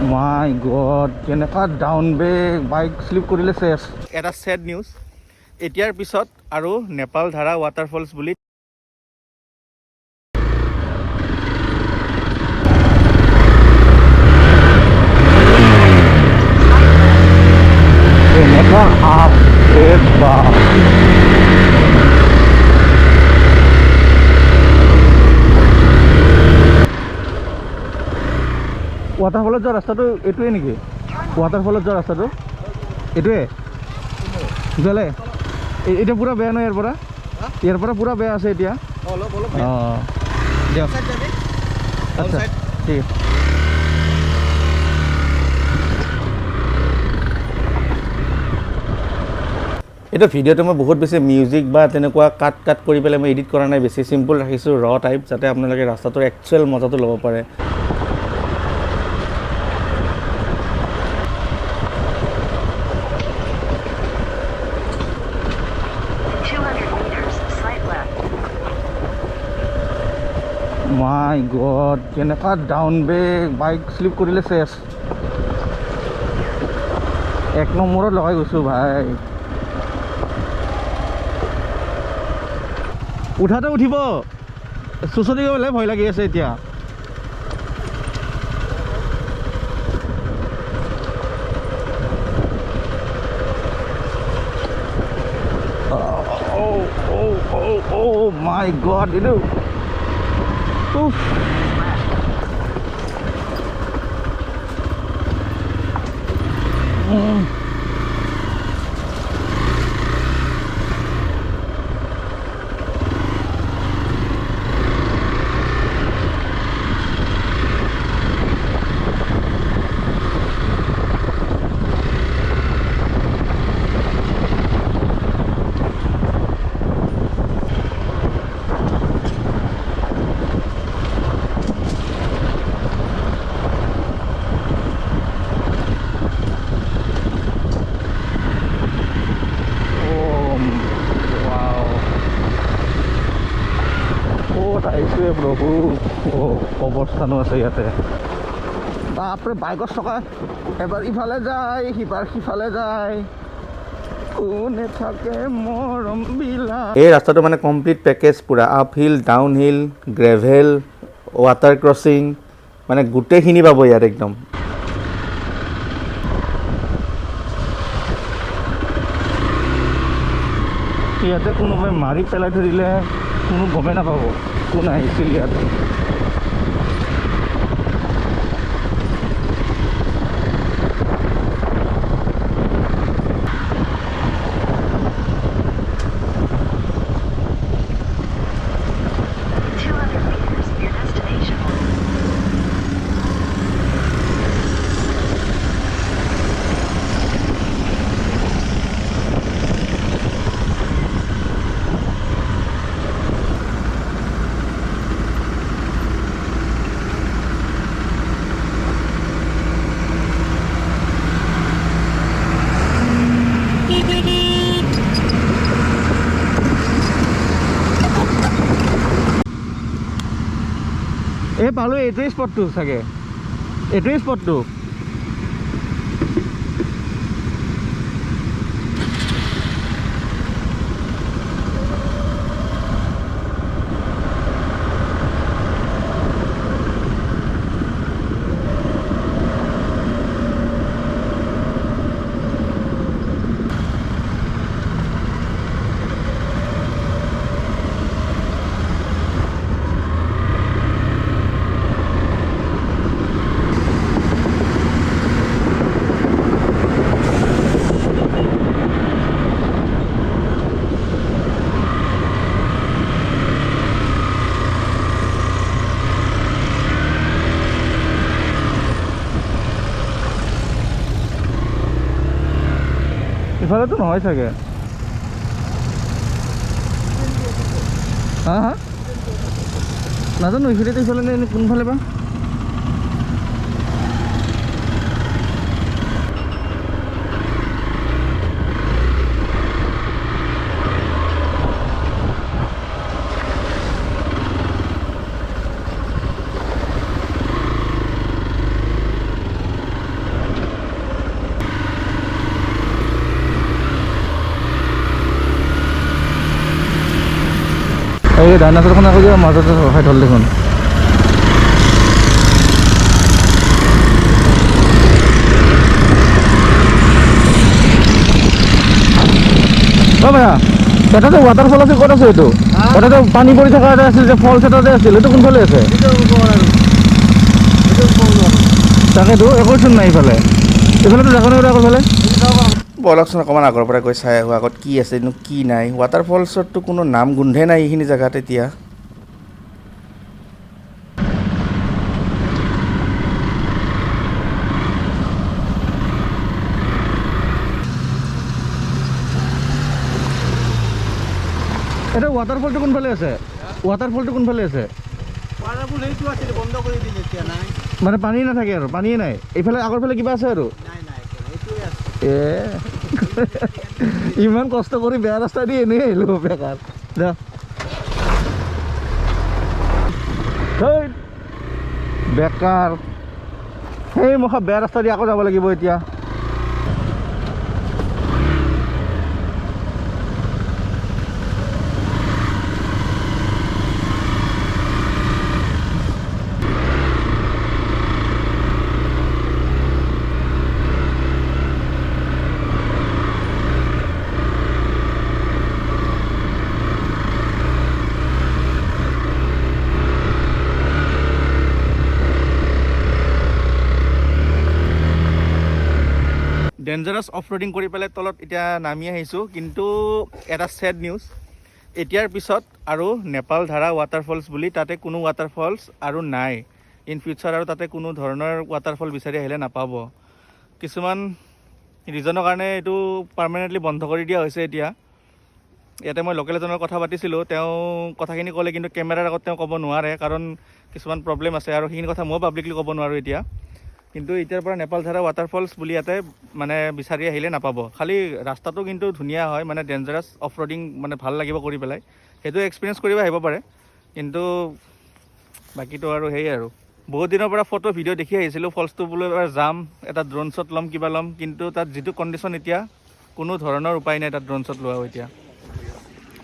মাই god কেনেকুৱা down বে bike slip কৰিলে চেছ এটা চেড নিউজ এতিয়াৰ পিছত আৰু নেপালধাৰা ৱাটাৰফলছ বুলি এনেকুৱা আপ বা ৱাটাৰফলত যোৱা ৰাস্তাটো এইটোৱে নেকি ৱাটাৰফলত যোৱা ৰাস্তাটো এইটোৱে বুজালে এতিয়া পুৰা বেয়া নহয় ইয়াৰ পৰা পুৰা বেয়া আছে এতিয়া অঁ দিয়ক আচ্ছা ঠিক আছে এইটো ভিডিঅ'টো মই বহুত বেছি মিউজিক বা তেনেকুৱা কাট কৰি পেলাই মই এডিট কৰা নাই বেছি চিম্পল ৰাখিছোঁ ৰ টাইপ যাতে আপোনালোকে ৰাস্তাটোৰ একচুৱেল মজাটো ল'ব পাৰে মাই গড কেনেকুৱা ডাউন বে বাইক স্লিপ কৰিলে চেছ এক নম্বৰত লগাই গৈছোঁ ভাই উঠাতে উঠিব চুচনি গ'লে ভয় লাগি আছে এতিয়া oh my god you know oof প্ৰভু অৱস্থানো আছে ইয়াতে বাপৰে বাইকৰ চকা এবাৰ ইফালে যায় সিফালে যায় কোনে থাকে মৰম বিলাক এই ৰাস্তাটো মানে কমপ্লিট পেকেজ পুৰা up hill down hill gravel water crossing মানে গোটেইখিনি পাব ইয়াত একদম ইয়াতে কোনোবাই মাৰি পেলাই থৈ দিলে কোনো গমেই নাপাব কোন আহিছিল ইয়াতে এই পালোঁ এইটোৱেই স্পটটো চাগে এইটোৱেই স্পটটো ইফালেতো নহয় চাগে হা হা নাজানো ইফালেতো ইফালে নে কোনফালে বা এই ডাইনাছৰখন আকৌ যে মাজতে ৰখাই থ'ল দেখোন। অ' ভাইয়া, এটা যে ৱাটাৰফল আছে, ক'ত আছে এইটো? এটা যে পানী পৰি থকা এটা আছিল যে ফলছ এটা যে আছিল, এইটো কোনফালে আছে? তাকেতো একোচোন নাই ইফালে, এইফালেতো দেখা নাই আগৰফালে। বলকচোন অকণমান আগৰ পৰা গৈ চাই আহোঁ আগত কি আছেনো কি নাই। ৱাটাৰফলছততো কোনো নাম গোন্ধে নাই এইখিনি জেগাত এতিয়া। এটা ৱাটাৰফলটো কোনফালে আছে? ৱাটাৰফলটো কোনফালে আছে? ৱাটাৰফল সেইটো আছিল, বন্ধ কৰি দিলে এতিয়া নাই। মানে পানী নাথাকে আৰু, পানীয়ে নাই এইফালে, আগৰ ফালে কিবা আছে আৰু? নাই নাই, এইটোৱে আছে। ইমান কষ্ট কৰি বেয়া ৰাস্তা দি এনেই আহিলোঁ বেকাৰ। যা বেকাৰ, সেই মুখা বেয়া ৰাস্তা দি আকৌ যাব লাগিব এতিয়া। ডেঞ্জাৰাছ অফ ৰোডিং কৰি পেলাই তলত এতিয়া নামি আহিছোঁ, কিন্তু এটা ছেড নিউজ, এতিয়াৰ পিছত আৰু নেপালধাৰা ৱাটাৰফলছ বুলি তাতে কোনো ৱাটাৰফলছ আৰু নাই। ইন ফিউচাৰ আৰু তাতে কোনো ধৰণৰ ৱাটাৰফল বিচাৰি আহিলে নাপাব। কিছুমান ৰিজনৰ কাৰণে এইটো পাৰ্মানেণ্টলি বন্ধ কৰি দিয়া হৈছে এতিয়া। ইয়াতে মই লোকেল এজনৰ কথা পাতিছিলোঁ, তেওঁ কথাখিনি ক'লে, কিন্তু কেমেৰাৰ আগত তেওঁ ক'ব নোৱাৰে, কাৰণ কিছুমান প্ৰব্লেম আছে আৰু সেইখিনি কথা মই পাব্লিকলি ক'ব নোৱাৰোঁ এতিয়া। কিন্তু এতিয়াৰ পৰা নেপালধাৰা ৱাটাৰফলছ বুলি ইয়াতে মানে বিচাৰি আহিলে নাপাব। খালি ৰাস্তাটো কিন্তু ধুনীয়া হয়, মানে ডেঞ্জাৰাছ অফ ৰোডিং মানে ভাল লাগিব কৰি পেলাই, সেইটো এক্সপিৰিয়েঞ্চ কৰিব আহিব পাৰে। কিন্তু বাকীটো আৰু সেয়ে আৰু বহুত দিনৰ পৰা ফটো ভিডিঅ' দেখি আহিছিলোঁ, ফলছটো বোলো এবাৰ যাম, এটা ড্ৰোন শ্বট ল'ম, কিবা ল'ম, কিন্তু তাত যিটো কণ্ডিশ্যন এতিয়া, কোনো ধৰণৰ উপায় নাই তাত ড্ৰোন শ্বট লোৱাও এতিয়া।